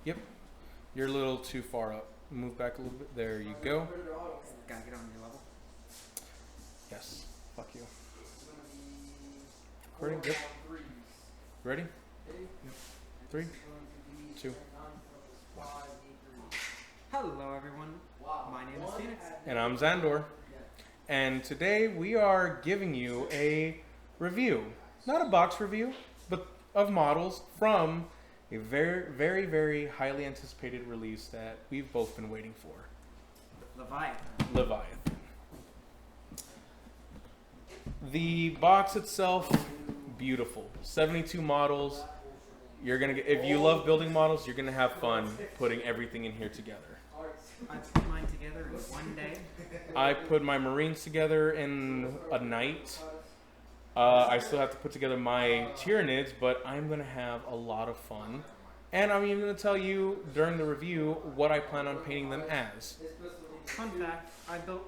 Yep. You're a little too far up. Move back a little bit. There you go. Gotta get on your level. Yes. Fuck you. Recording? Yep. Ready? Yep. 3, 2. Hello everyone, my name is Phoenix. And I'm Xandor. And today we are giving you a review. Not a box review, but of models from a very, very highly anticipated release that we've both been waiting for. Leviathan. The box itself, beautiful. 72 models. You're gonna get, if you love building models, you're gonna have fun putting everything in here together. I put mine together in one day. I put my Marines together in a night. I still have to put together my Tyranids, but I'm gonna have a lot of fun. And I'm even gonna tell you during the review what I plan on painting them as. Fun fact, I built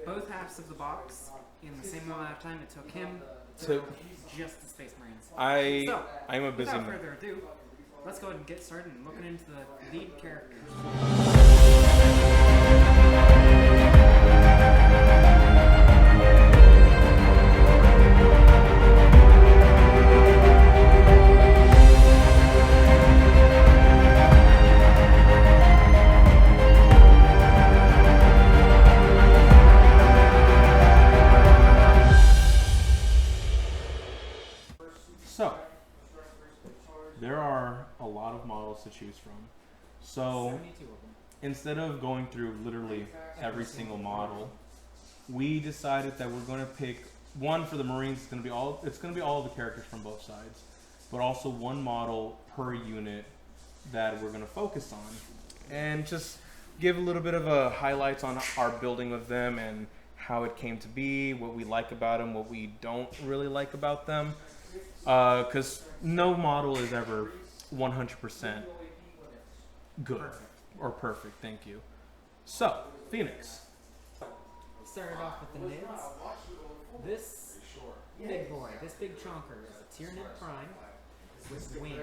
both halves of the box in the same amount of time it took him to just the Space Marines. I'm a busy without man. further ado, let's go ahead and get started and looking into the lead characters. So, there are a lot of models to choose from. So, 72 of them. instead of going through literally every single model, we decided that we're going to pick one for the Marines. It's going to be all of the characters from both sides, but also one model per unit that we're going to focus on, and just give a little bit of a highlights on our building of them and how it came to be, what we like about them, what we don't really like about them. Because no model is ever 100% good or perfect. Thank you. So, Phoenix. Started off with the Nids. This big boy, this big chonker is a Tyranid Prime with wings.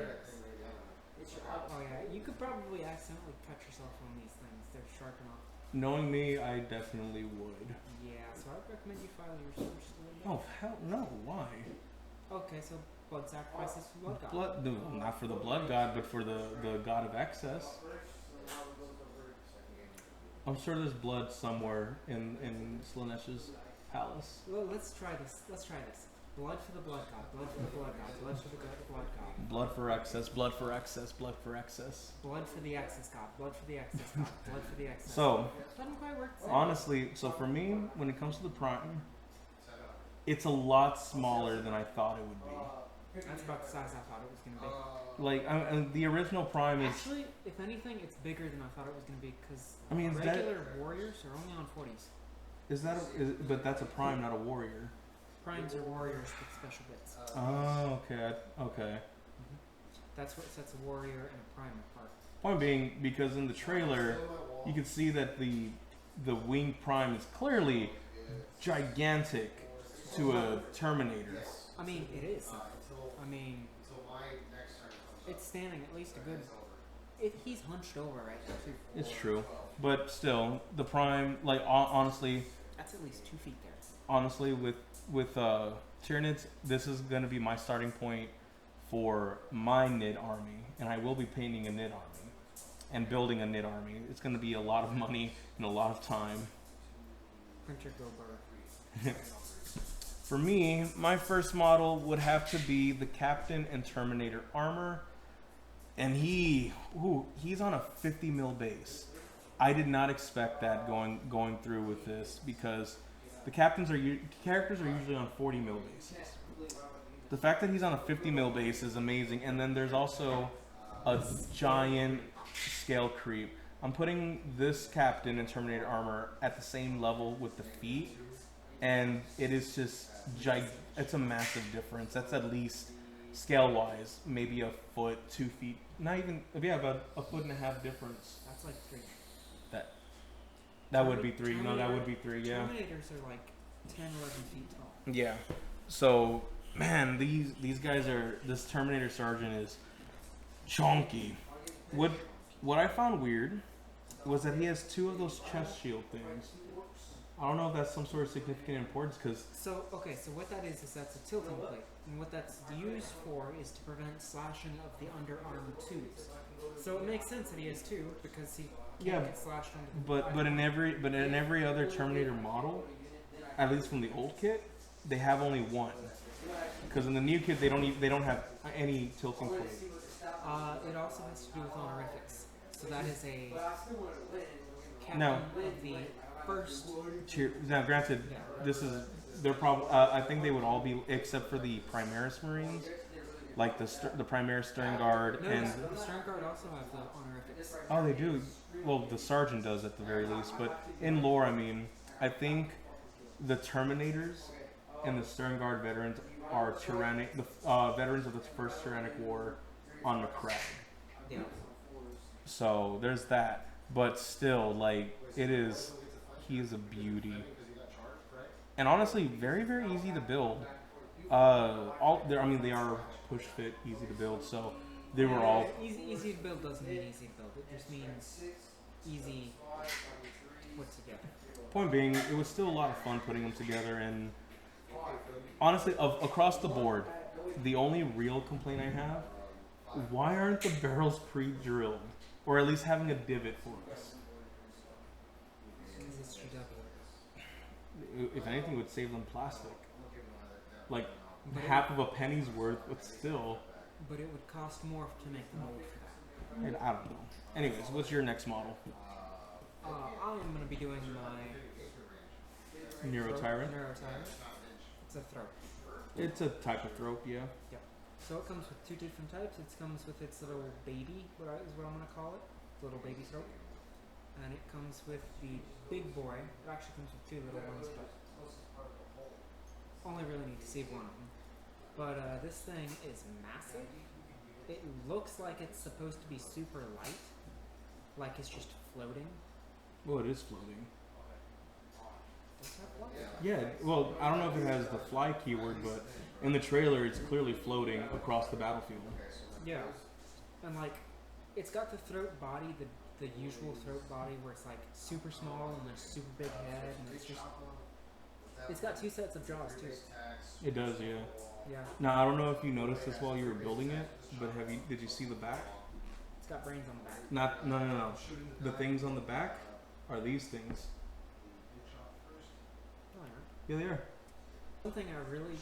Oh yeah, you could probably accidentally cut yourself on these things. They're sharp enough. Knowing me, I definitely would. Yeah, so I'd recommend you file your source a little bit. Oh, hell no. Why? Okay, so blood sacrifices for blood god. No, not for the blood god, but for the god of excess. I'm sure there's blood somewhere in Slaaneash's palace. Well, let's try this. Blood for the blood god. Blood for the blood god. Blood for the blood god. Blood for excess. Blood for excess. Blood for excess. Blood for the excess god. Blood for the excess god. Blood for the excess. So, doesn't quite work. The same. honestly, so for me, when it comes to the Prime, it's a lot smaller than I thought it would be. That's about the size I thought it was going to be. Like, the original Prime is... Actually, if anything, it's bigger than I thought it was going to be because I mean, regular warriors are only on 40s. But that's a Prime, not a warrior. Primes are warriors with special bits. Oh, okay. That's what sets a warrior and a prime apart. Point being, because in the trailer, you can see that the winged Prime is clearly gigantic to a Terminator. I mean, it is. I mean, it's standing at least a good... he's hunched over right now, too. It's true. But still, the Prime, like, honestly... That's at least 2 feet there. Honestly, with Tyranids, this is going to be my starting point for my Nid army. And I will be painting a Nid army and building a Nid army. It's going to be a lot of money and a lot of time. Printer go burr. For me, my first model would have to be the Captain and Terminator armor. And he's on a 50 mil base. I did not expect that going through with this because the characters are usually on 40 mil bases. The fact that he's on a 50 mil base is amazing. And then there's also a giant scale creep. I'm putting this Captain and Terminator armor at the same level with the feet. And it is just it's a massive difference. That's at least scale-wise, maybe a foot, 2 feet. Not even, about a foot and a half difference. That's like 3. That would be 3. No, that would be 3, yeah. Terminators are like 10, 11 feet tall. Yeah. So, man, these guys are... This Terminator Sergeant is chonky. What I found weird was that he has two of those chest shield things. I don't know if that's some sort of significant importance because So what that is that's a tilting plate, and what that's used for is to prevent slashing of the underarm tubes. So it makes sense that he has two because he can't get slashed under. but in every other Terminator model, at least from the old kit, they have only one. Because in the new kit they don't have any tilting plate. It also has to do with honorifics. So that is a captain No. of the first. Now, granted, this is they're probably. I think they would all be except for the Primaris Marines, like the Primaris Stern Guard No, and. the Stern Guard also have the honorifics. Oh, they do. Well, the Sergeant does at the very least, but in lore, I mean, I think the Terminators and the Stern Guard veterans are tyrannic. The veterans of the first Tyrannic War on McCracken. Yeah. So there's that, but still, like it is. He is a beauty, and honestly, very very easy to build. They are push fit, easy to build. So they were all Easy to build doesn't mean easy to build. It just means easy put together. Point being, it was still a lot of fun putting them together, and honestly, across the board, the only real complaint I have: why aren't the barrels pre-drilled, or at least having a divot for us? Because it's GW. If anything, it would save them plastic, like half of a penny's worth, but still. But it would cost more to make the mold for that. I don't know. Anyways, what's your next model? I am going to be doing my Neurotyrant? Neurotyrant. It's a throat. It's a type of throat, yeah. Yep. So it comes with two different types. It comes with its little baby, is what I'm going to call it. Little baby throat. And it comes with the big boy. It actually comes with two little ones, but only really need to save one of them. But this thing is massive. It looks like it's supposed to be super light, like it's just floating. Well, it is floating. Does it have flight? Yeah, well, I don't know if it has the fly keyword, but in the trailer it's clearly floating across the battlefield. Yeah. And like, it's got the throat body, the usual throat body where it's like super small and a super big head, and it's got two sets of jaws too. It does, yeah. Yeah. Now, I don't know if you noticed this while you were building it, but did you see the back? It's got brains on the back. No. The things on the back are these things. Oh, Yeah, they are. one thing I really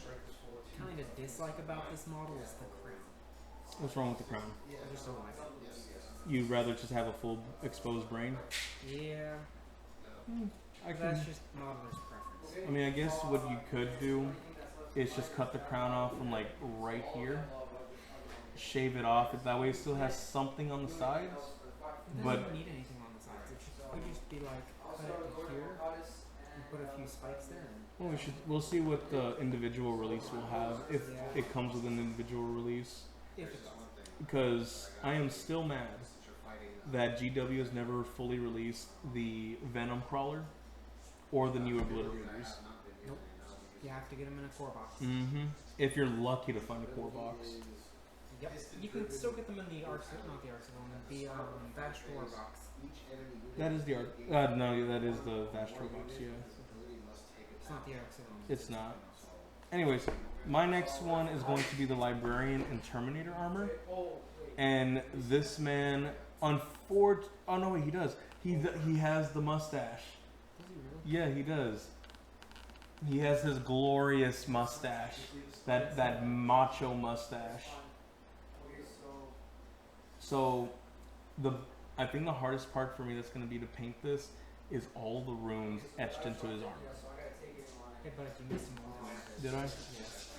kind of dislike about this model is the crown. What's wrong with the crown? I just don't like it. You'd rather just have a full exposed brain? Yeah. That's just modeler's preference. I mean, I guess what you could do is just cut the crown off from like right here, shave it off. That way, it still has something on the sides. It But doesn't need anything on the sides. It could just be like cut it to here and put a few spikes there. well, we'll see what the individual release will have if it comes with an individual release. If it's Because I am still mad that GW has never fully released the Venom Crawler or the new Obliterators. nope. You have to get them in a core box. Mm-hmm. If you're lucky to find a core box. Yep. You can still get them in the Arsenal, not the Arsenal, the Vashtor box. That is the no, that is the Vastro box. Yeah, It's not the Arsenal. it's not. Anyways, my next one is going to be the Librarian and Terminator armor, and this man, oh no, wait, he does. He has the mustache. Does he really? Yeah, he does. He has his glorious mustache, that macho mustache. So, I think the hardest part for me that's going to be to paint this is all the runes etched into his armor. Hey, but if you missed him one time. Did I? Yes.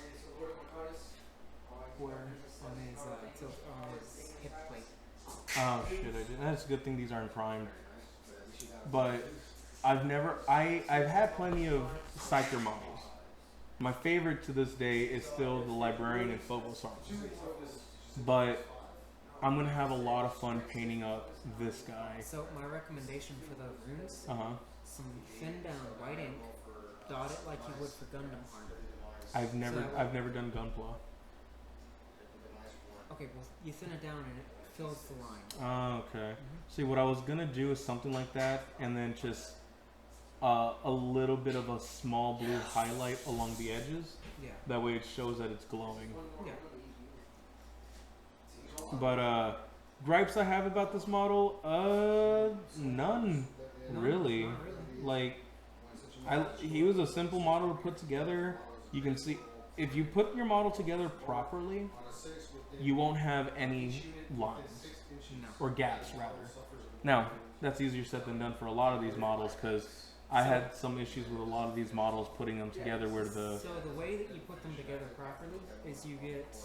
Where on his hip plate. Oh shit, I did. That's a good thing these aren't primed. But I've had plenty of Psyker models. My favorite to this day is still the Librarian and Phobos armor. But I'm gonna have a lot of fun painting up this guy. So my recommendation for the runes, some thin down white ink, dot it like you would for Gundam armor. I've never done Gunpla. Okay, well you thin it down and it fills the line. Oh, okay. See, what I was gonna do is something like that, and then just a little bit of a small blue highlight along the edges. Yeah. That way, it shows that it's glowing. Yeah. But gripes I have about this model, none really. Not really. Like, he was a simple model to put together. You can see if you put your model together properly, you won't have any lines No. or gaps rather. Now, that's easier said than done for a lot of these models because I had some issues with a lot of these models putting them together where the So the way that you put them together properly is you get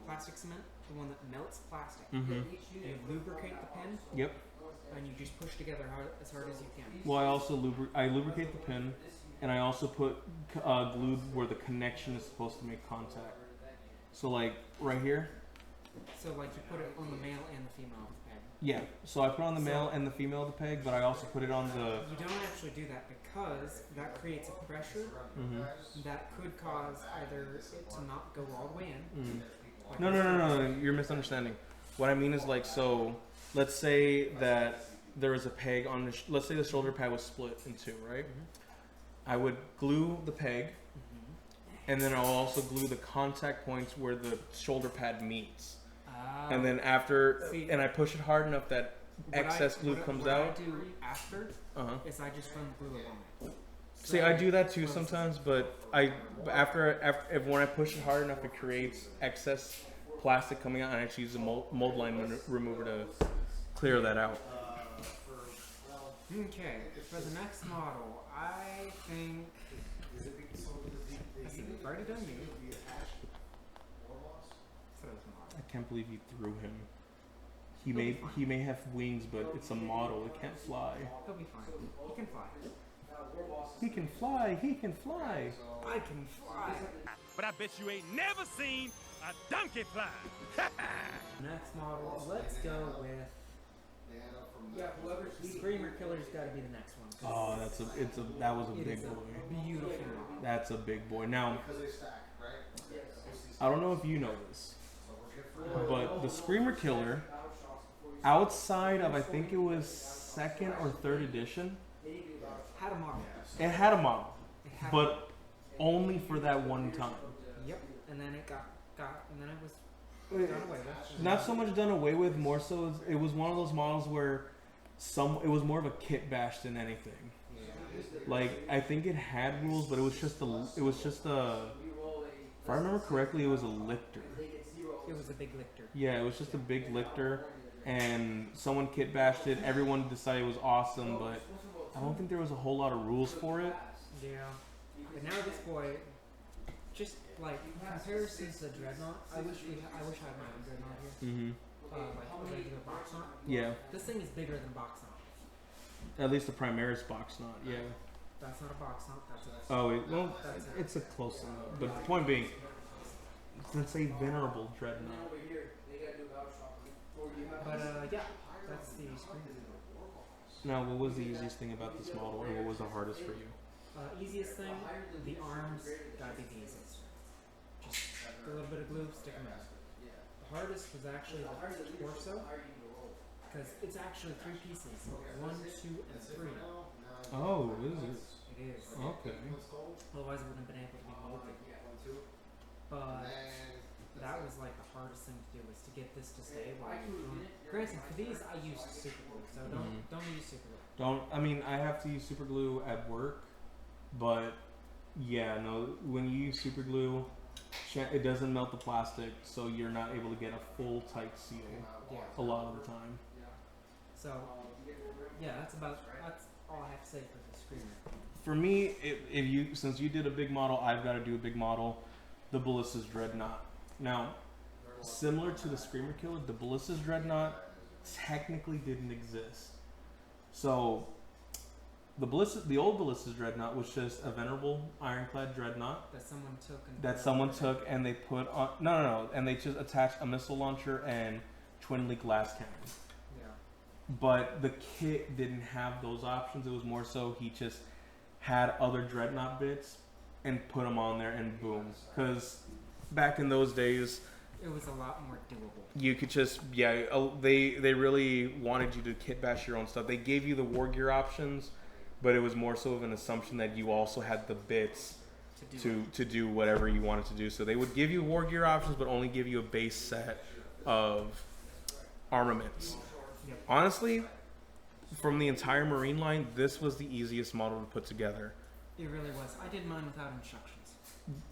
plastic cement, the one that melts plastic. Mhm. You lubricate the pen, Yep. and you just push together as hard as you can. Well, I also lubricate the pin, and I also put glue where the connection is supposed to make contact. So like right here, So like you put it on the male and the female of the peg. yeah. So I put on the male and the female of the peg, but I also put it on the. You don't actually do that because that creates a pressure that could cause either it to not go all the way in. Mm. Like No. You're misunderstanding. What I mean is like, so let's say that there is a peg on the. Let's say the shoulder pad was split in two, right? I would glue the peg, and then I'll also glue the contact points where the shoulder pad meets. And then after, See, and I push it hard enough that excess glue comes out. What I do after is I just run glue along it. See, I do that too sometimes, but after when I push it hard enough, it creates excess plastic coming out, and I just use a mold line remover to clear that out. Okay, for the next model, I think. Listen, we've already done you. I can't believe you threw him. He may have wings, but it's a model. It can't fly. He'll be fine. He can fly. He can fly. He can fly. I can fly. But I bet you ain't never seen a donkey fly. Next model, let's go with. Screamer Killer's got to be the next one. Oh, that was a big boy. Beautiful model. That's a big boy. Now, I don't know if you know this, but the Screamer Killer, outside of I think it was second or third edition, Had a model. it had a model, It had but only for that one time. Yep. And then it got and then it was done away with. Not so much done away with, more so it was one of those models where it was more of a kit bash than anything. Like, I think it had rules, but it was just a if I remember correctly, it was a lictor. It was a big lictor. Yeah, it was just a big lictor, and someone kit bashed it. Everyone decided it was awesome, but I don't think there was a whole lot of rules for it. Yeah. But now this boy, just like in comparison to the Dreadnought, I wish I had my own Dreadnought here. Mm-hmm. Like a regular box knot. Yeah. This thing is bigger than box knot. At least the Primaris box knot, yeah. That's not a box knot. That's a. Well, it's a close one. But the point being, it's a venerable dreadnought. But yeah, that's the screen. Now, what was the easiest thing about this model, and what was the hardest for you? Easiest thing, the arms gotta be the easiest. Just a little bit of glue, stick them in. The hardest was actually the torso, because it's actually 3 pieces: 1, 2, and 3. Oh, is it? It is. Okay. Otherwise, it wouldn't have been able to be molded. But that was like the hardest thing to do, was to get this to stay. Granted, for these I used super glue, so don't use super glue. I mean, I have to use super glue at work, but yeah, no, when you use super glue, it doesn't melt the plastic, so you're not able to get a full tight seal a lot of the time. So yeah, that's all I have to say for the screamer. For me, since you did a big model, I've got to do a big model. The Ballista's Dreadnought. Now, similar to the Screamer Killer, the Ballista's Dreadnought technically didn't exist. So, the old Ballista's Dreadnought was just a venerable ironclad dreadnought that someone took and they put on and they just attached a missile launcher and twin leak glass cannon. Yeah. But the kit didn't have those options. It was more so he just had other dreadnought bits and put them on there, and boom. Because back in those days, It was a lot more doable. You could just, they really wanted you to kit bash your own stuff. They gave you the war gear options, but it was more so of an assumption that you also had the bits to do whatever you wanted to do. So they would give you war gear options, but only give you a base set of armaments. Yep. Honestly, from the entire Marine line, this was the easiest model to put together. It really was. I did mine without instructions.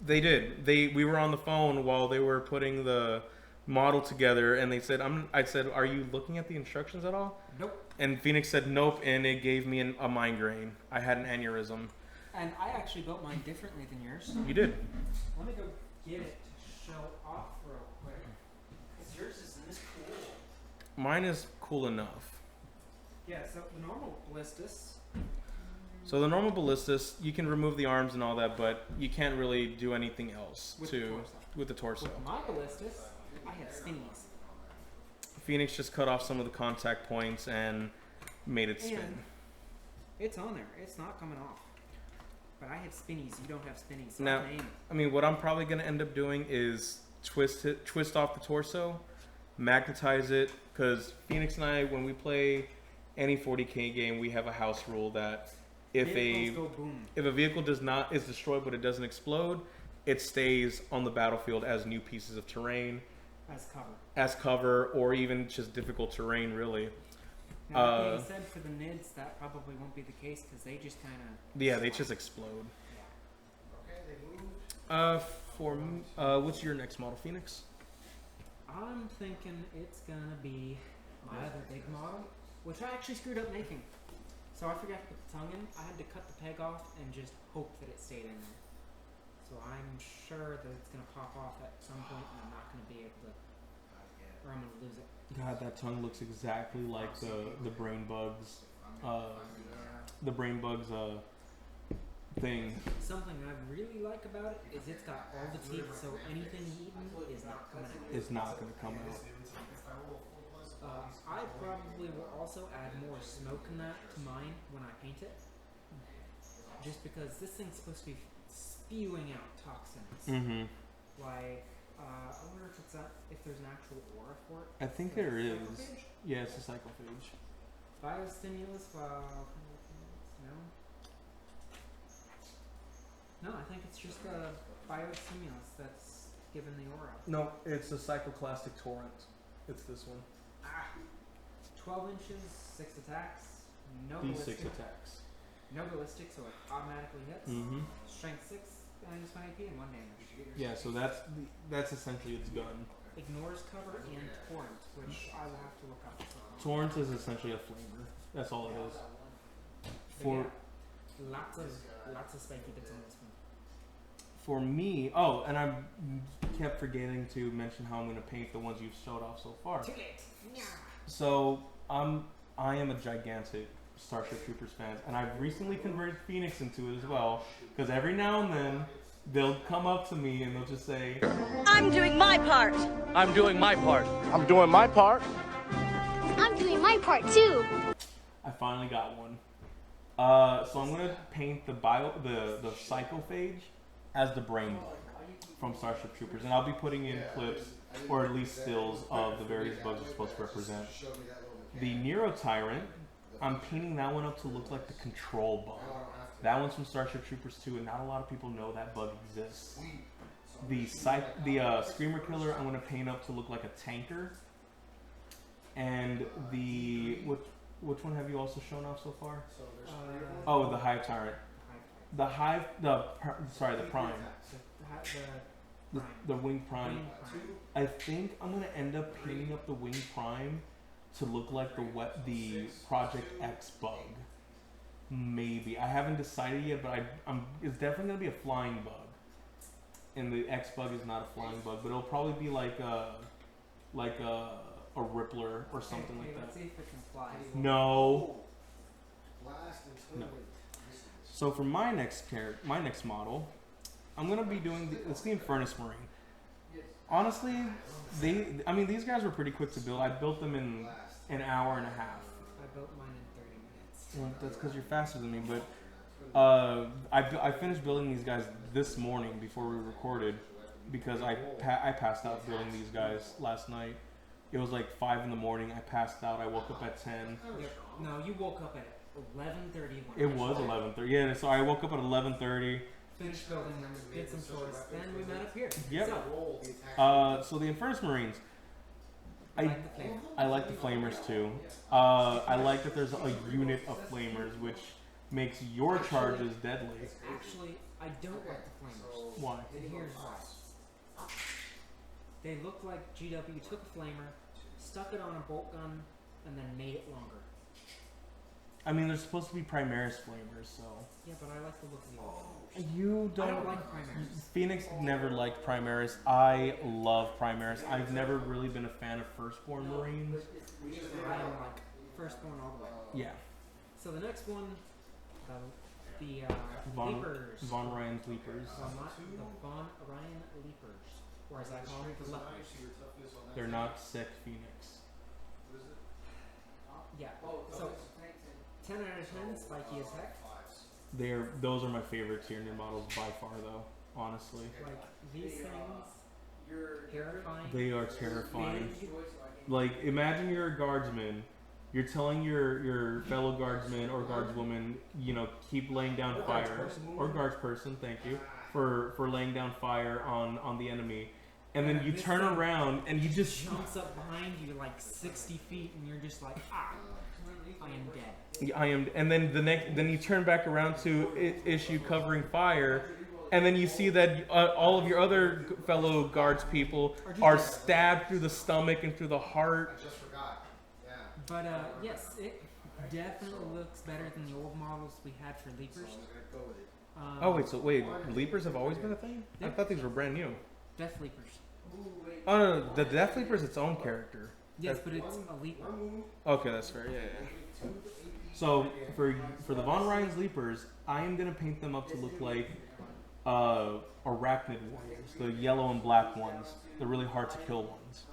They did. We were on the phone while they were putting the model together, and they said, I said, "Are you looking at the instructions at all?" Nope. And Phoenix said, "Nope," and it gave me a migraine. I had an aneurysm. And I actually built mine differently than yours. You did. Let me go get it to show off real quick. Because yours isn't this cool. Mine is cool enough. Yeah, so the normal ballistas. So the normal ballistas, you can remove the arms and all that, but you can't really do anything else with the torso. With my ballistas, I had spinnies. Phoenix just cut off some of the contact points and made it spin. And it's on there. It's not coming off. But I have spinnies. You don't have spinnies. So Now, I mean, what I'm probably going to end up doing is twist off the torso, magnetize it, because Phoenix and I, when we play any 40K game, we have a house rule that if a vehicle is destroyed but it doesn't explode, it stays on the battlefield as new pieces of terrain, as cover, or even just difficult terrain, really. Now, that being said, for the NIDs, that probably won't be the case because they just kind of... Yeah, they just explode. What's your next model, Phoenix? I'm thinking it's gonna be my other big model, which I actually screwed up making. So I forgot to put the tongue in. I had to cut the peg off and just hope that it stayed in there. So I'm sure that it's gonna pop off at some point, and I'm not gonna be able to, or I'm gonna lose it. God, that tongue looks exactly like the brain bugs. Thing. Something I really like about it is it's got all the teeth, so anything eaten is not coming out. It's not going to come out. I probably will also add more smoke in that to mine when I paint it. Just because this thing's supposed to be spewing out toxins. Mm-hmm. Like, I wonder if there's an actual aura for it. I think there is. Psychophage? Yeah, it's a psychophage. Biostimulus, no? No, I think it's just a biostimulus that's given the aura. No, it's a psychoclastic torrent. It's this one. 12 inches, 6 attacks, no These ballistic. 6 attacks. No ballistic, so it automatically hits. Mm-hmm. Strength 6, minus 1 AP, and 1 damage. Yeah, so that's essentially its gun. Ignores cover and torrent, which I will have to look up. Torrent is essentially a flamer. That's all it is. Lots of spiky bits on this one. For me, and I kept forgetting to mention how I'm going to paint the ones you've showed off so far. Too late. Yeah. So I am a gigantic Starship Troopers fan, and I've recently converted Phoenix into it as well. Because every now and then they'll come up to me and they'll just say, "I'm doing my part." I'm doing my part. I'm doing my part. I'm doing my part too. I finally got one. So I'm gonna paint the psychophage as the brain bug from Starship Troopers, and I'll be putting in clips or at least stills of the various bugs it's supposed to represent. The Neurotyrant, I'm painting that one up to look like the control bug. That one's from Starship Troopers 2, and not a lot of people know that bug exists. The Screamer Killer, I'm gonna paint up to look like a tanker. And which one have you also shown off so far? The Hive Tyrant. The Prime. The Winged Prime. I think I'm gonna end up painting up the Winged Prime to look like the Project X bug. Maybe I haven't decided yet, but it's definitely gonna be a flying bug. And the X bug is not a flying bug, but it'll probably be like a Rippler or something like that. Let's see if it can fly. No. So for my next model, I'm gonna be doing it's the Infernus Marine. Honestly, these guys were pretty quick to build. I built them in an hour and a half. I built mine in 30 minutes. Well, that's because you're faster than me. But I finished building these guys this morning before we recorded, because I passed out building these guys last night. It was like 5 in the morning. I passed out. I woke up at 10. Yep. No, you woke up at 11:30. It was 11:30. Yeah, so I woke up at 11:30. Finished building them, did some chores, then we met up here. Yep. So the Infernus Marines, I like the Flamers too. I like that there's a unit of Flamers, which makes your charges deadly. Actually, I don't like the Flamers. Why? And here's why. They look like GW took a Flamer, stuck it on a bolt gun, and then made it longer. I mean, they're supposed to be Primaris Flamers, so. Yeah, but I like the look of the old. You don't. I don't like Primaris. Phoenix never liked Primaris. I love Primaris. I've never really been a fan of Firstborn Marines. I am like Firstborn all the way. Yeah. So the next one, the Leapers. Von Ryan's Leapers. The Von Ryan Leapers. Or as I call them, the Lepers. They're not sick Phoenix. Yeah. So 10 out of 10, spiky as heck. Those are my favorite Tyranid models by far, though. Honestly, Like these things, terrifying. they are terrifying. Like, imagine you're a guardsman. You're telling your fellow guardsman or guardswoman, keep laying down fire, or guardsperson, thank you, for laying down fire on the enemy. And then you turn around and you just jumps up behind you like 60 feet, and you're just like, I am dead. I am, and then then you turn back around to issue covering fire, and then you see that all of your other fellow guards people are stabbed through the stomach and through the heart. But yes, it definitely looks better than the old models we had for Leapers. Wait, Leapers have always been a thing? I thought these were brand new. Death Leapers. Oh no, the Death Leaper is its own character. Yes, but it's a Leaper. Okay, that's fair. Yeah. So for the Von Ryan's Leapers, I am gonna paint them up to look like arachnid warriors, the yellow and black ones, the really hard to kill ones.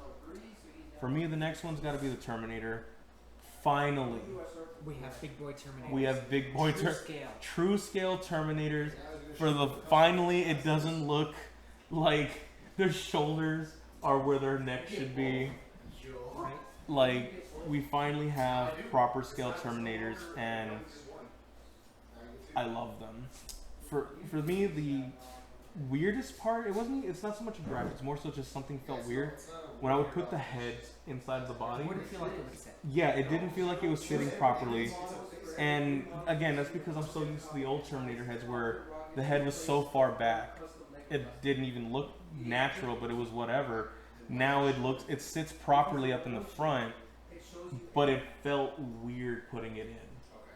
For me, the next one's got to be the Terminator. Finally, we have big boy Terminators. we have big boy true scale Terminators. Finally, it doesn't look like their shoulders are where their neck should be. Right? Like, we finally have proper scale Terminators, and I love them. For me, the weirdest part, it's not so much a graphic, it's more so just something felt weird. When I would put the head inside of the body, It wouldn't feel like it would fit. yeah, it didn't feel like it was fitting properly. And again, that's because I'm so used to the old Terminator heads where the head was so far back. It didn't even look natural, but it was whatever. Now it sits properly up in the front, but it felt weird putting it in.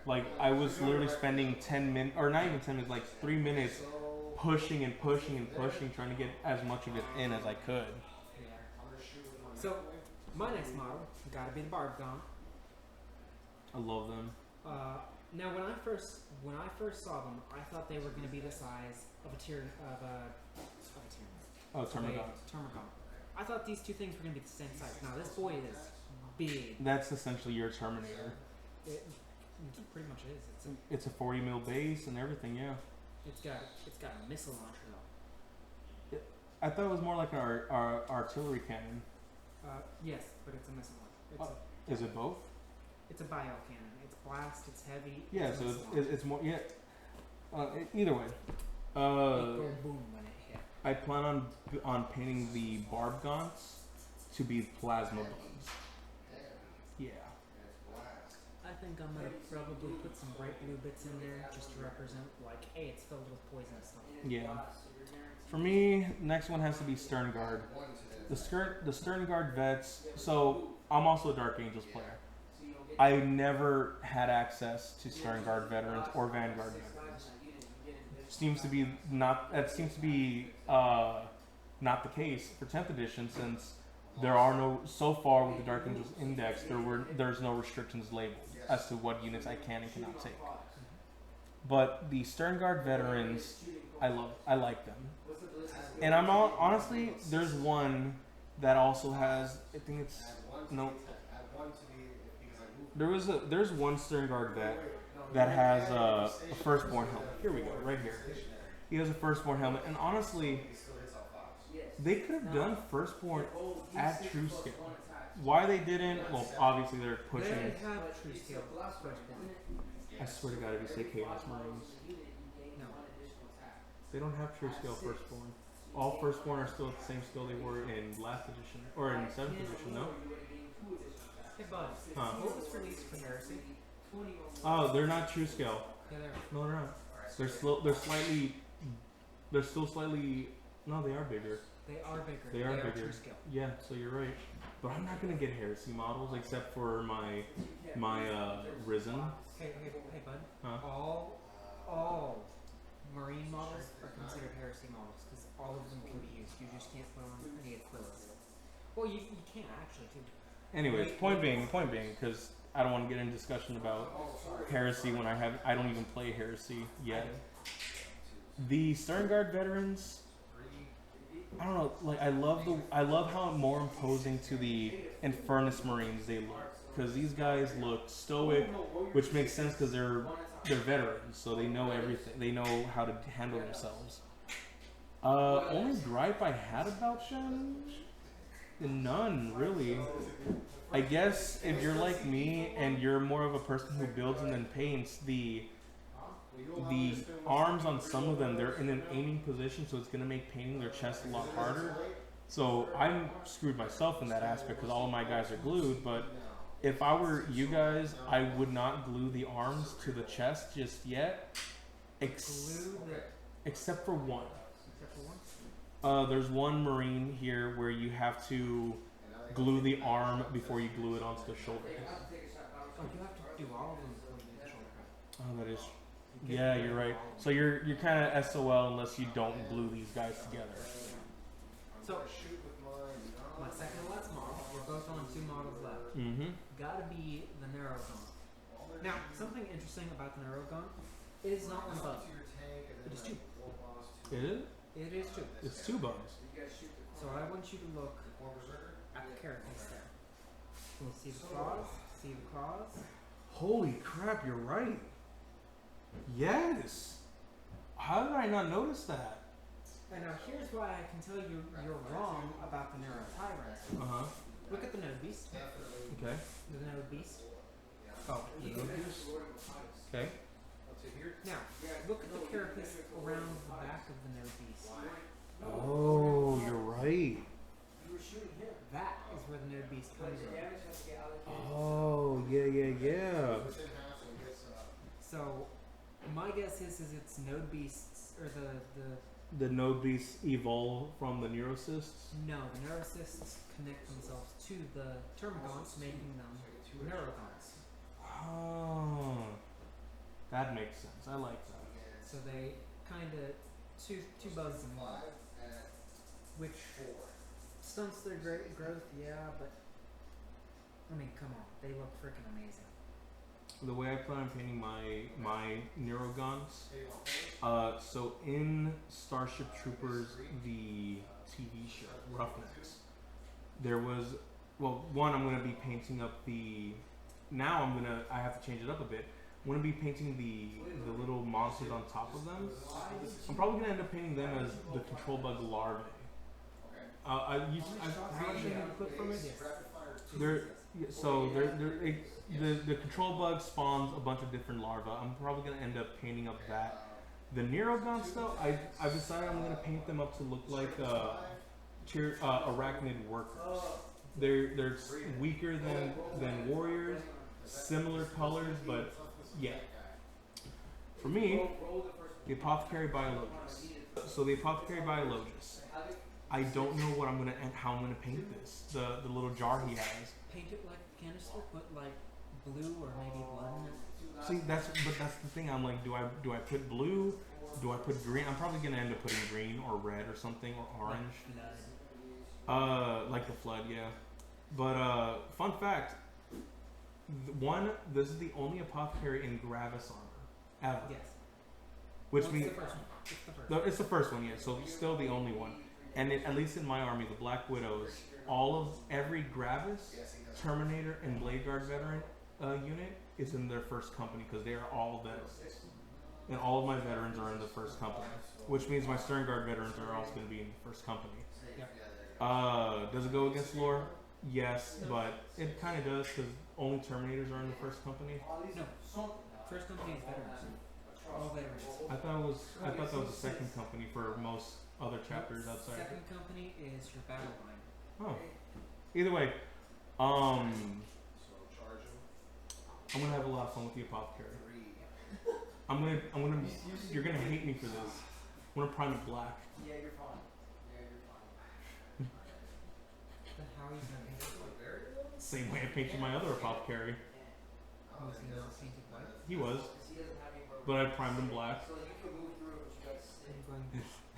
Like, I was literally spending 10 minutes, or not even 10 minutes, like 3 minutes pushing and pushing and pushing, trying to get as much of it in as I could. So, my next model gotta be the Barb Gaunt. I love them. Now, when I first saw them, I thought they were going to be the size of a Termagant. Termagant. I thought these two things were going to be the same size. Now, this boy is big. That's essentially your Terminator. It pretty much is. It's a 40 mil base and everything, yeah. It's got a missile launcher though. I thought it was more like our artillery cannon. Yes, but it's a missile launcher. Is it both? It's a bio cannon. It's blast. It's heavy. Yeah, it's so it's more, yeah. Either way. it go boom when it hit. I plan on painting the Barb Gaunts to be plasma bugs. Yeah. I think I'm gonna probably put some bright blue bits in there just to represent, like, hey, it's filled with poison stuff. Yeah. For me, next one has to be Stern Guard. The Stern Guard vets. So I'm also a Dark Angels player. I never had access to Stern Guard veterans or Vanguard veterans. Seems to be not the case for 10th edition, since there are no, so far with the Dark Angels Index, there's no restrictions labeled as to what units I can and cannot take. But the Stern Guard veterans, I like them. And honestly, there's one that also has, I think it's, no. There's one Stern Guard vet that has a Firstborn helmet. Here we go, right here. He has a Firstborn helmet, and honestly, They could have done Firstborn at true scale. Why they didn't? Well, obviously they're They pushing. have true scale firstborn. I swear to God, if you say Chaos Marines, No. they don't have true scale Firstborn. All Firstborn are still at the same scale they were in last edition or in 7th edition. No. Hey, bud. Huh. What was released for Heresy? Oh, they're not true scale. Yeah, there. No, they're not. They're still. They're slightly. They're still slightly. No, they are bigger. They are bigger. They are bigger. true scale. Yeah, so you're right. But I'm not gonna get Heresy models except for my Risen. Hey, bud. Huh? All Marine models are considered Heresy models because all of them can be used. You just can't put on any Aquila. Well, you can't actually too. Anyways, point being, because I don't want to get into discussion about Heresy when I don't even play Heresy yet. The Sternguard veterans, I don't know, like I love how more imposing to the Infernus Marines they look, because these guys look stoic, which makes sense because they're veterans, so they know everything, they know how to handle themselves. Only gripe I had about them, none really. I guess if you're like me and you're more of a person who builds and then paints, the arms on some of them, they're in an aiming position, so it's going to make painting their chest a lot harder. So I'm screwed myself in that aspect because all of my guys are glued, but if I were you guys, I would not glue the arms to the chest just yet, except for one. There's one Marine here where you have to glue the arm before you glue it onto the shoulder. Oh, you have to do all of them before you do the shoulder. Oh, that is. Yeah, you're right. So you're kind of SOL unless you don't glue these guys together. So, my second to last model, we're both on 2 models left. Mm-hmm. Gotta be the Neurogon. Now, something interesting about the Neurogon is not one bug. It is 2. Is it? It is 2. It's 2 bugs. So I want you to look at the carapace there. Can you see the claws? See the claws? Holy crap, you're right. Yes. How did I not notice that? And now here's why I can tell you you're wrong about the Neuro Tyrant. Uh-huh. Look at the Node Beast. Okay. The Node Beast. Oh, yeah. Okay. Now, look at the carapace around the back of the Node Beast. Oh, you're right. That is where the Node Beast comes in. Oh, yeah. So, my guess is it's Node Beasts, or The Node Beasts evolve from the Neurocysts? No, the Neurocysts connect themselves to the Termagants, making them Neurogons. Oh. That makes sense. I like that. So they kind of two bugs in one, which stunts their growth, yeah, but I mean, come on, they look freaking amazing. The way I plan on painting my Neurogons, so in Starship Troopers, the TV show, Roughnecks, there was, well, one, I'm going to be painting up I have to change it up a bit. I'm going to be painting the little monsters on top of them. I'm probably going to end up painting them as the control bug larvae. Have you seen the clip from it? The control bug spawns a bunch of different larvae. I'm probably going to end up painting up that. The Neurogons, though, I've decided I'm going to paint them up to look like arachnid workers. They're weaker than warriors, similar colors, but yeah. For me, the Apothecary Biologus. So the Apothecary Biologus, I don't know how I'm gonna paint this. The little jar he has. Paint it like a canister, put like blue or maybe blood in it. See, that's the thing. I'm like, do I put blue? Do I put green? I'm probably gonna end up putting green or red or something, or orange. Like the flood, yeah. But fun fact. This is the only apothecary in Gravis armor ever. Yes. Which means it's the first one. no, it's the first one, yeah. So still the only one. And at least in my army, the Black Widows, every Gravis, Terminator, and Blade Guard veteran unit is in their first company because they are all veterans, and all of my veterans are in the first company. Which means my Stern Guard veterans are also going to be in the first company. Yep. Does it go against lore? Yes, but it kind of does because only Terminators are in the first company. No. First company is veterans. All veterans. I thought that was the second company for most other chapters outside. Second company is your battle line. Oh. Either way, I'm gonna have a lot of fun with the apothecary. You're gonna hate me for this. I'm gonna prime it black. Yeah, you're fine. Then how are you gonna paint it? Same way I painted my other apothecary. Was he not painted white? He was, but I primed him black.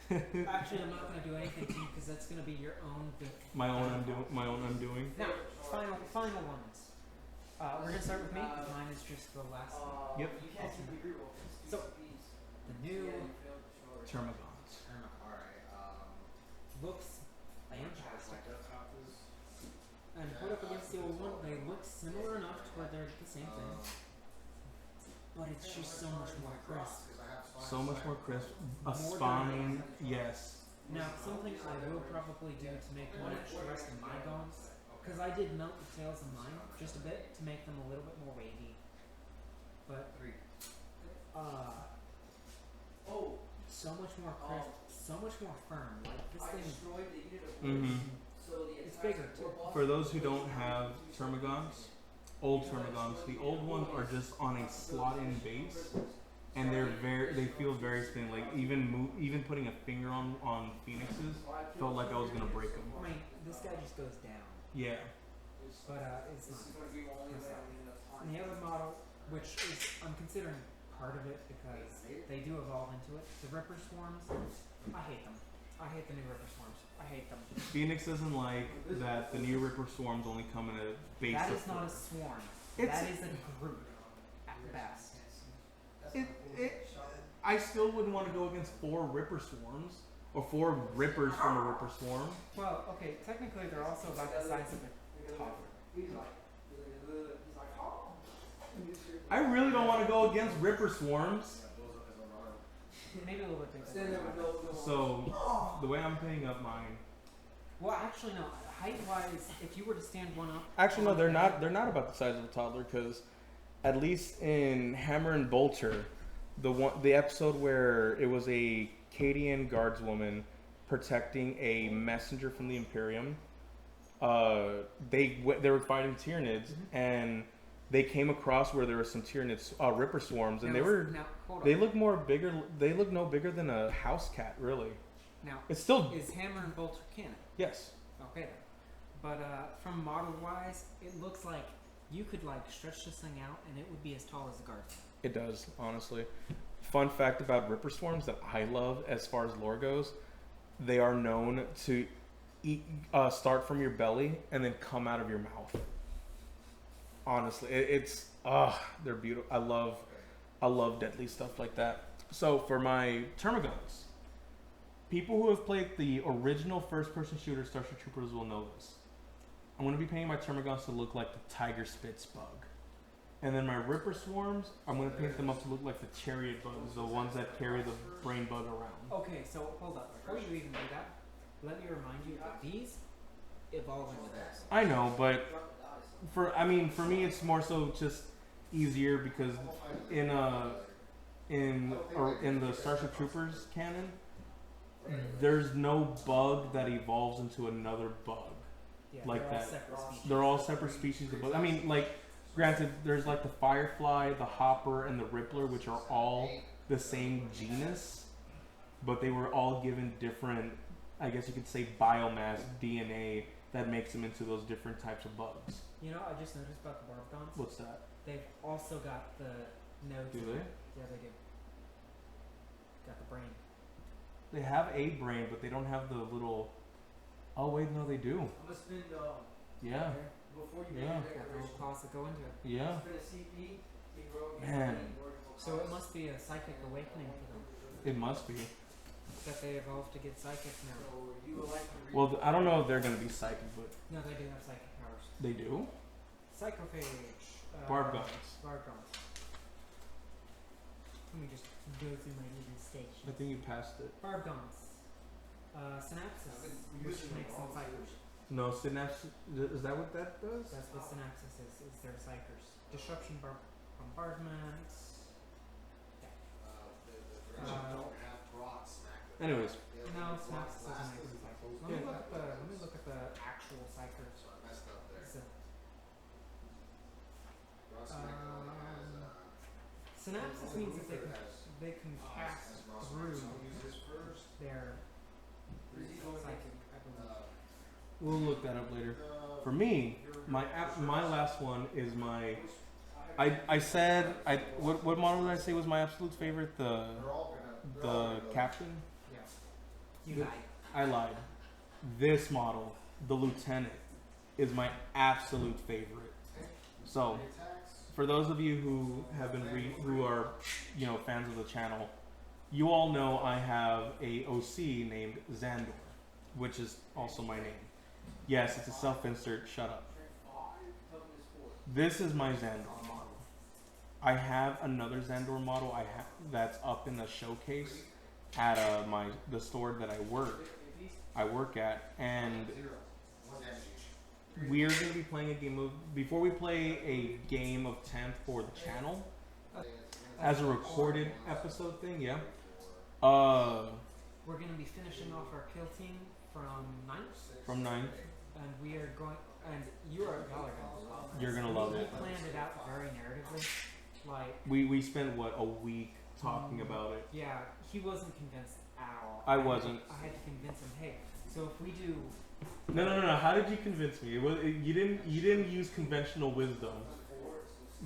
Actually, I'm not gonna do anything to you because that's gonna be your own. My own undoing. Now, final ones. We're gonna start with me. Mine is just the last. Yep. So, the new Termagants. looks fantastic. And put up against the old one, they look similar enough to where they're the same thing. But it's just so much more crisp. So much more crisp. A More spine, yes. Now, something I will probably do to make one extra rest of my dogs, because I did melt the tails of mine just a bit to make them a little bit more wavy. But, so much more crisp, so much more firm. Like, this thing, it's bigger too. For those who don't have Termagants, old Termagants, the old ones are just on a slot-in base, and they feel very spinny. Like even putting a finger on Phoenixes felt like I was gonna break them. I mean, this guy just goes down. Yeah. But it's not. And the other model, which is, I'm considering part of it because they do evolve into it. The Ripper Swarms, I hate them. I hate the new Ripper Swarms. I hate them. Phoenix doesn't like that the new Ripper Swarms only come in a base That of is not a four. swarm. It's- That is a group at best. I still wouldn't want to go against 4 Ripper Swarms or 4 Rippers from a Ripper Swarm. Well, okay, technically they're also about the size of a toddler. I really don't want to go against Ripper Swarms. Maybe a little bit bigger. So the way I'm picking up mine. Well, actually, no. Height-wise, if you were to stand one up. Actually, no, they're not. They're not about the size of a toddler because, at least in Hammer and Bolter, the episode where it was a Cadian guardswoman protecting a messenger from the Imperium, they were fighting Tyranids and they came across where there were some Tyranids Ripper Swarms and they look more bigger. They look no bigger than a house cat, really. Now, It's still is Hammer and Bolter canon? yes. Okay then. But from model-wise, it looks like you could like stretch this thing out and it would be as tall as the guard. It does, honestly. Fun fact about Ripper Swarms that I love as far as lore goes, they are known to start from your belly and then come out of your mouth. Honestly, they're beautiful. I love deadly stuff like that. So for my Termagants, people who have played the original first-person shooter Starship Troopers will know this. I'm going to be painting my Termagants to look like the Tiger Spitz bug. And then my Ripper Swarms, I'm going to paint them up to look like the Chariot bugs, the ones that carry the brain bug around. Okay, so hold up. Before you even do that, let me remind you that these evolve into this. I know, but for me, it's more so just easier because in the Starship Troopers canon, there's no bug that evolves into another bug Yeah, like they're all that. separate species. They're all separate species of bugs. I mean, like, granted, there's like the Firefly, the Hopper, and the Rippler, which are all the same genus, but they were all given different, I guess you could say, biomass DNA that makes them into those different types of bugs. You know, I just noticed about the Barbgons. What's that? They've also got the nodes. Do they? Yeah, they do. Got the brain. They have a brain, but they don't have the little. Oh wait, no, they do. I'm gonna spend Yeah, before you Yeah. make Got the little claws that go into it. yeah. spend a CP, Man. So it must be a psychic awakening for them. It must be. That they evolved to get psychic now. you would like to read. Well, I don't know if they're gonna be psychic, but No, they do have psychic powers. they do. Psychophage. Barbgons. Barbgons. Let me just go through my little station. I think you passed it. Barbgons. Synapses, which makes them psychers. No, synapse. Is that what that does? That's what synapses is their psychers. Disruption, bombardment. Anyways, No, synapses doesn't make them psychers. Let me look at the actual psychers. So, synapses means that they can pass through their psychic, I believe. we'll look that up later. For me, my last one is my. I said what model did I say was my absolute favorite? The captain. Yeah. You lied. I lied. This model, the lieutenant, is my absolute favorite. So, for those of you who have been who are fans of the channel, you all know I have a OC named Xandor, which is also my name. Yes, it's a self-insert. Shut up. This is my Xandor model. I have another Xandor model that's up in the showcase at the store that I work at, and we're going to be playing a game of before we play a game of 10th for the channel as a recorded episode thing. Yeah. We're going to be finishing off our kill team from 9th. From 9th. And we are going, and y'all are going to love it. You're going to love it. We planned it out very narratively. Like, we spent a week talking about it. Yeah, he wasn't convinced at all. I wasn't. I had to convince him, hey, so if we do... No. How did you convince me? You didn't use conventional wisdom.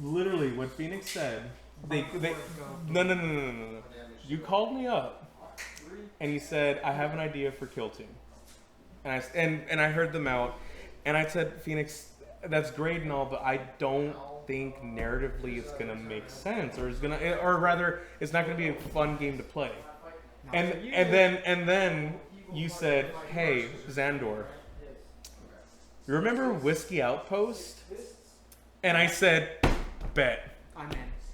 Literally, what Phoenix said, no. You called me up, and you said, I have an idea for kill team. And I heard them out, and I said, Phoenix, that's great and all, but I don't think narratively it's gonna make sense, or rather, it's not gonna be a fun game to play. And then you said, hey, Xandor, you remember Whiskey Outpost? And I said, bet.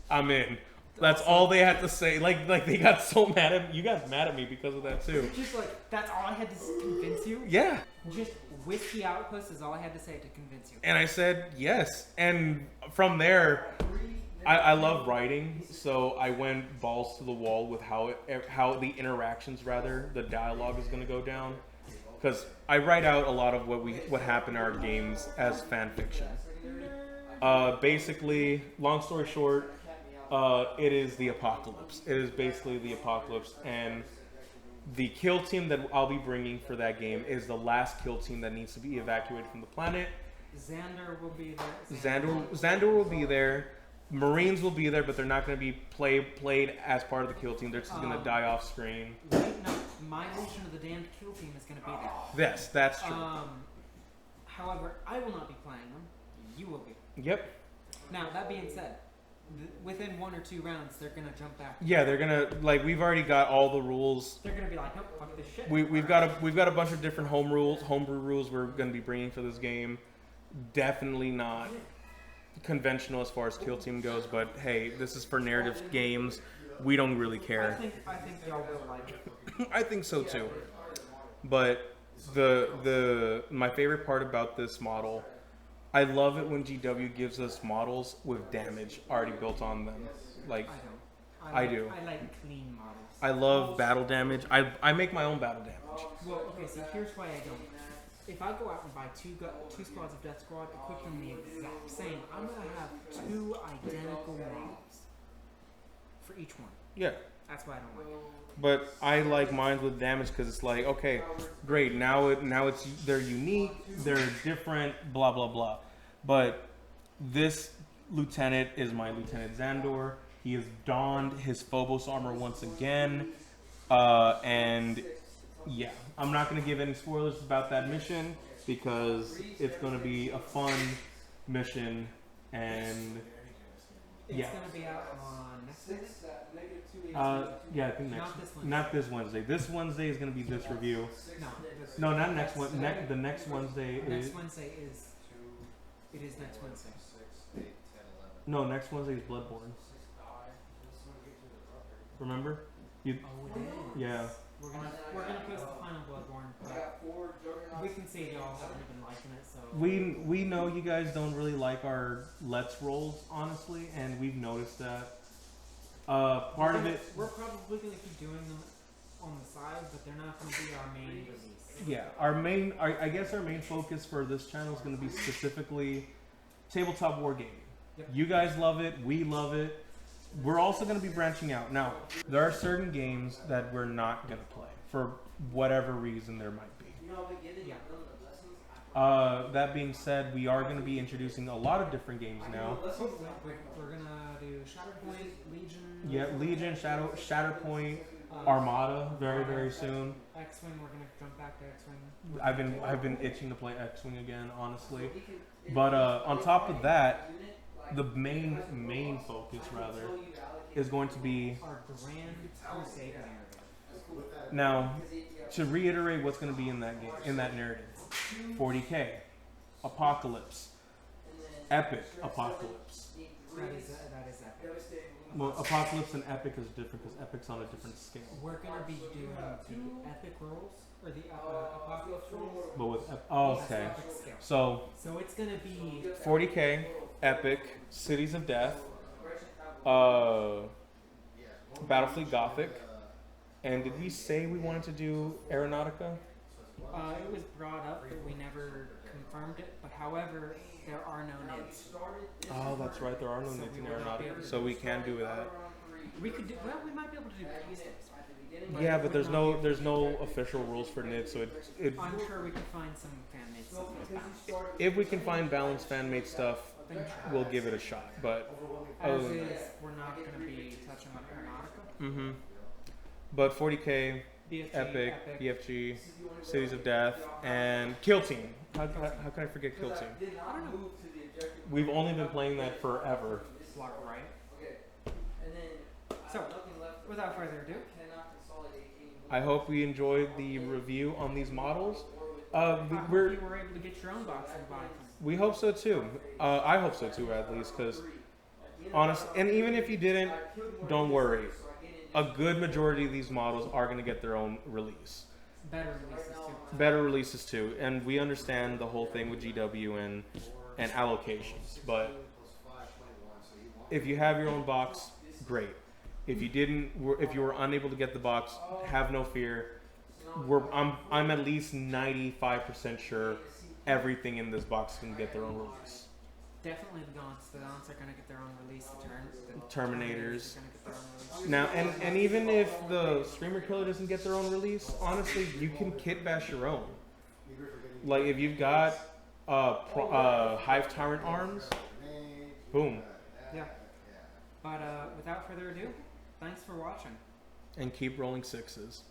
I'm in. That's all they had to say. Like they got so mad at me. You got mad at me because of that too. Just like, that's all I had to convince you? Yeah. Just Whiskey Outpost is all I had to say to convince you. And I said yes. And from there, I love writing, so I went balls to the wall with how the interactions, the dialogue is going to go down. Because I write out a lot of what happened in our games as fan fiction. Basically, long story short, it is the apocalypse. It is basically the apocalypse, and the kill team that I'll be bringing for that game is the last kill team that needs to be evacuated from the planet. Xandor will be there. Xandor will be there. Marines will be there, but they're not going to be played as part of the kill team. They're just going to die off screen. No, my Legion of the Damned kill team is going to be there. Yes, that's true. However, I will not be playing them. You will be. Yep. Now, that being said, within 1 or 2 rounds, they're going to jump back. Yeah, they're going to, we've already got all the rules. They're going to be like, nope, fuck this shit. We've got a bunch of different homebrew rules we're going to be bringing for this game. Definitely not conventional as far as kill team goes, but hey, this is for narrative games. We don't really care. I think y'all will like it. I think so too. But my favorite part about this model, I love it when GW gives us models with damage already built on them. I do. I like clean models. I love battle damage. I make my own battle damage. Well, okay, so here's why I don't. If I go out and buy two squads of Death Squad, equip them the exact same, I'm going to have 2 identical models for each one. Yeah. That's why I don't like it. But I like mine with damage because it's like, okay, great, now they're unique, they're different, blah blah blah. But this lieutenant is my Lieutenant Xandor. He has donned his Phobos armor once again, and yeah, I'm not going to give any spoilers about that mission because it's going to be a fun mission, and yeah. It's going to be out on next week? Yeah, I think not this Wednesday. This Wednesday is going to be this review. No, not next one. The next Wednesday is. Next Wednesday is. It is next Wednesday. No, next Wednesday is Bloodborne. Remember? Oh, it is. Yeah. we're gonna post the final Bloodborne, but we can see y'all haven't been liking it, so We know you guys don't really like our Let's Rolls, honestly, and we've noticed that. Part of it, we're probably gonna keep doing them on the side, but they're not gonna be our main release. yeah, I guess our main focus for this channel is going to be specifically tabletop wargaming. Yep. You guys love it, we love it. We're also going to be branching out. Now, there are certain games that we're not going to play for whatever reason there might be. Yeah. That being said, we are going to be introducing a lot of different games now. We're gonna do Shatterpoint, Legion. Yeah, Legion, Shatterpoint, Armada, very very soon. X-Wing. We're gonna jump back to X-Wing. I've been itching to play X-Wing again, honestly. But on top of that, the main focus rather is going to be Our Grand Crusade narrative. now to reiterate what's going to be in that game, in that narrative. 40K, Apocalypse, Epic Apocalypse. That is epic. Well, Apocalypse and Epic is different because Epic's on a different scale. We're gonna be doing the epic rules or the apocalypse rules. But with oh, That's okay, epic scale. so So it's gonna be 40K, Epic, Cities of Death, Battlefleet Gothic, and did we say we wanted to do Aeronautica? it was brought up, but we never confirmed it. But however, there are no NIDs. Oh, that's right. There are no So nits we in will not be able Aeronautica, to so we can do that. We could do well. We might be able to do peace days. Yeah, but there's no official rules for nits, so it I'm sure we can find some fan made stuff that's balanced. if we can find balanced fan made stuff, we'll give it a shot. But As other than is, we're not going to be touching on Aeronautica. mm-hmm. But 40K, BFG, Epic, BFG, Cities of Death, and Kill Team. How can I forget Kill Team? I don't know. We've only been playing that forever. Block right. So, without further ado, I hope we enjoyed the review on these models. I hope you were able to get your own box and buy them. We hope so too. I hope so too, at least, because honest. And even if you didn't, don't worry. A good majority of these models are going to get their own release. Better releases too. Better releases too, and we understand the whole thing with GW and allocations. But if you have your own box, great. If you didn't, if you were unable to get the box, have no fear. I'm at least 95% sure everything in this box can get their own release. Definitely the Gaunts. The Gaunts are going to get their own release. The Terminators. Are going to get their own release. Now, and even if the Screamer Killer doesn't get their own release, honestly, you can kit bash your own. Like if you've got Hive Tyrant arms, boom. Yeah. But without further ado, thanks for watching. And keep rolling sixes.